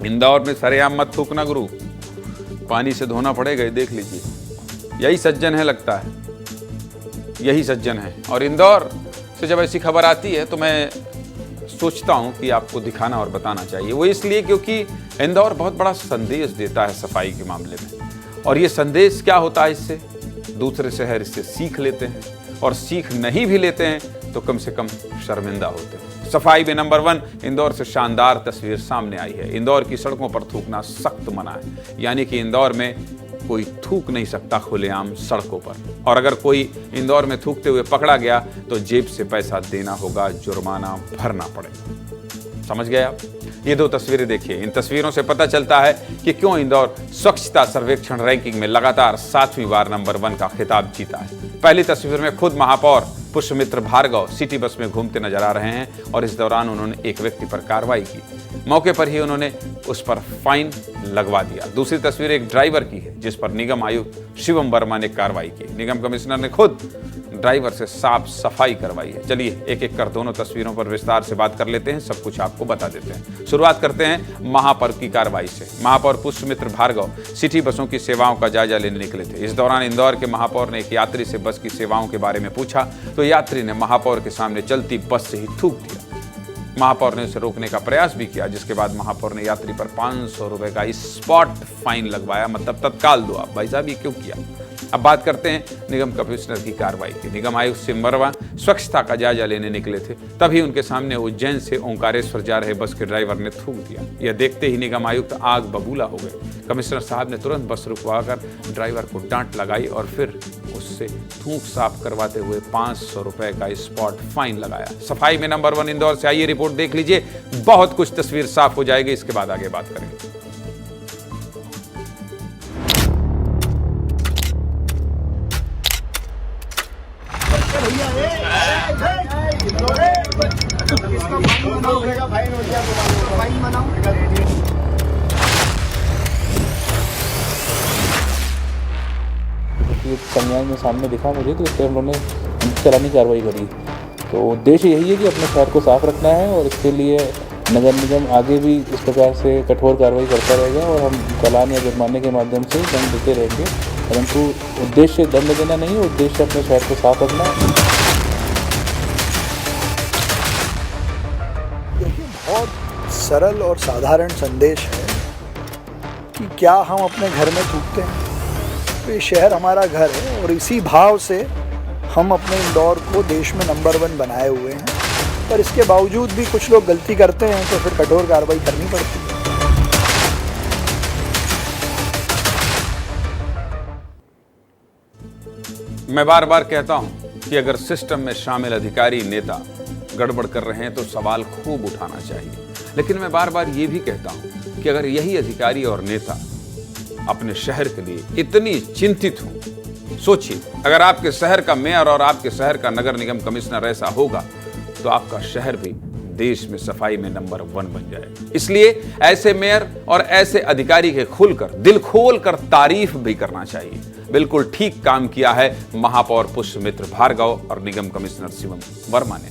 इंदौर में सरेआम मत थूकना गुरु, पानी से धोना पड़ेगा, ये देख लीजिए। यही सज्जन है, लगता है यही सज्जन है। और इंदौर से जब ऐसी खबर आती है तो मैं सोचता हूँ कि आपको दिखाना और बताना चाहिए। वो इसलिए क्योंकि इंदौर बहुत बड़ा संदेश देता है सफाई के मामले में। और ये संदेश क्या होता है, इससे दूसरे शहर इससे सीख लेते हैं, और सीख नहीं भी लेते हैं तो कम से कम शर्मिंदा होते हैं। सफाई में नंबर 1 इंदौर से शानदार तस्वीर सामने आई है। इंदौर की सड़कों पर थूकना सख्त मना है, यानी कि इंदौर में कोई थूक नहीं सकता खुलेआम सड़कों पर। और अगर कोई इंदौर में थूकते हुए पकड़ा गया तो जेब से पैसा देना होगा, जुर्माना भरना पड़ेगा। समझ गए आप? ये 2 तस्वीरें देखिए। इन तस्वीरों से पता चलता है कि क्यों इंदौर स्वच्छता सर्वेक्षण रैंकिंग में लगातार 7वीं बार नंबर 1 का खिताब जीता है। पहली तस्वीर में खुद महापौर पुष्पमित्र भार्गव सिटी बस में घूमते नजर आ रहे हैं, और इस दौरान उन्होंने एक व्यक्ति पर कार्रवाई की। मौके पर ही उन्होंने उस पर फाइन लगवा दिया। दूसरी तस्वीर एक ड्राइवर की है, जिस पर निगम आयुक्त शिवम वर्मा ने कार्रवाई की। निगम कमिश्नर ने खुद ड्राइवर से साफ सफाई करवाई है। चलिए एक एक कर दोनों तस्वीरों पर विस्तार से बात कर लेते हैं, सब कुछ आपको बता देते हैं। शुरुआत करते हैं महापौर की कार्रवाई से। महापौर पुष्पमित्र भार्गव सिटी बसों की सेवाओं का जायजा लेने निकले थे। इस दौरान इंदौर के महापौर ने एक यात्री से बस की सेवाओं के बारे में पूछा तो यात्री ने महापौर के सामने चलती बस से ही थूक दिया। महापौर ने उसे रोकने का प्रयास भी किया, जिसके बाद महापौर ने यात्री पर 500 रुपए का स्पॉट फाइन लगवाया। मतलब तत्काल दो आप भाई साहब, ये क्यों किया? अब बात करते हैं निगम कमिश्नर की कार्रवाई की। निगम आयुक्त शिवम वर्मा स्वच्छता का जायजा लेने निकले थे, तभी उनके सामने उज्जैन से ओंकारेश्वर जा रहे बस के ड्राइवर ने थूक दिया। यह देखते ही निगम आयुक्त आग बबूला हो गए। कमिश्नर साहब ने तुरंत बस रुकवाकर ड्राइवर को डांट लगाई और फिर उससे थूक साफ करवाते हुए 500 रुपए का स्पॉट फाइन लगाया। सफाई में नंबर 1 इंदौर से आइए रिपोर्ट देख लीजिए, बहुत कुछ तस्वीर साफ हो जाएगी, इसके बाद आगे बात करेंगे। संज्ञान में सामने दिखा मुझे, तो इस पर हम लोगों ने चालानी कार्रवाई करी। तो उद्देश्य यही है कि अपने शहर को साफ रखना है, और इसके लिए नगर निगम आगे भी इस प्रकार से कठोर कार्रवाई करता रहेगा, और हम चालान या जुर्माने के माध्यम से दंड देते रहेंगे। परंतु उद्देश्य दंड देना नहीं है, उद्देश्य अपने शहर को साफ रखना है। देखिए, बहुत सरल और साधारण संदेश है कि क्या हम अपने घर में थूकते हैं? तो ये शहर हमारा घर है, और इसी भाव से हम अपने इंदौर को देश में नंबर 1 बनाए हुए हैं। पर इसके बावजूद भी कुछ लोग गलती करते हैं तो फिर कठोर कार्रवाई करनी पड़ती है। मैं बार बार कहता हूं कि अगर सिस्टम में शामिल अधिकारी नेता गड़बड़ कर रहे हैं तो सवाल खूब उठाना चाहिए। लेकिन मैं बार बार ये भी कहता हूं कि अगर यही अधिकारी और नेता अपने शहर के लिए इतनी चिंतित हो, सोचिए अगर आपके शहर का मेयर और आपके शहर का नगर निगम कमिश्नर ऐसा होगा तो आपका शहर भी देश में सफाई में नंबर 1 बन जाएगा। इसलिए ऐसे मेयर और ऐसे अधिकारी के खुलकर दिल खोलकर तारीफ भी करना चाहिए। बिल्कुल ठीक काम किया है महापौर पुष्पमित्र भार्गव और निगम कमिश्नर शिवम वर्मा ने।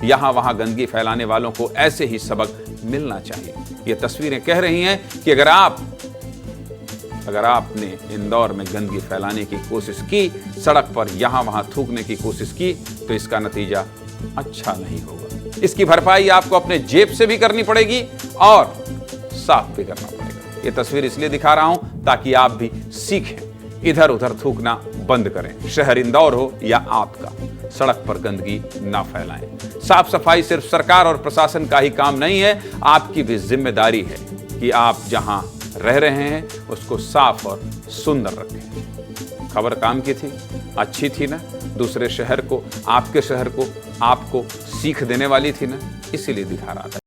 यहां वहां गंदगी फैलाने वालों को ऐसे ही सबक मिलना चाहिए। ये तस्वीरें कह रही हैं कि अगर आपने इंदौर में गंदगी फैलाने की कोशिश की, सड़क पर यहां वहां थूकने की कोशिश की, तो इसका नतीजा अच्छा नहीं होगा। इसकी भरपाई आपको अपने जेब से भी करनी पड़ेगी और साफ भी करना पड़ेगा। ये तस्वीर इसलिए दिखा रहा हूं ताकि आप भी सीखें, इधर उधर थूकना बंद करें। शहर इंदौर हो या आपका, सड़क पर गंदगी ना फैलाएं। साफ सफाई सिर्फ सरकार और प्रशासन का ही काम नहीं है, आपकी भी जिम्मेदारी है कि आप जहां रह रहे हैं उसको साफ और सुंदर रखें। खबर काम की थी, अच्छी थी ना? दूसरे शहर को, आपके शहर को, आपको सीख देने वाली थी ना? इसीलिए दिखा रहा था।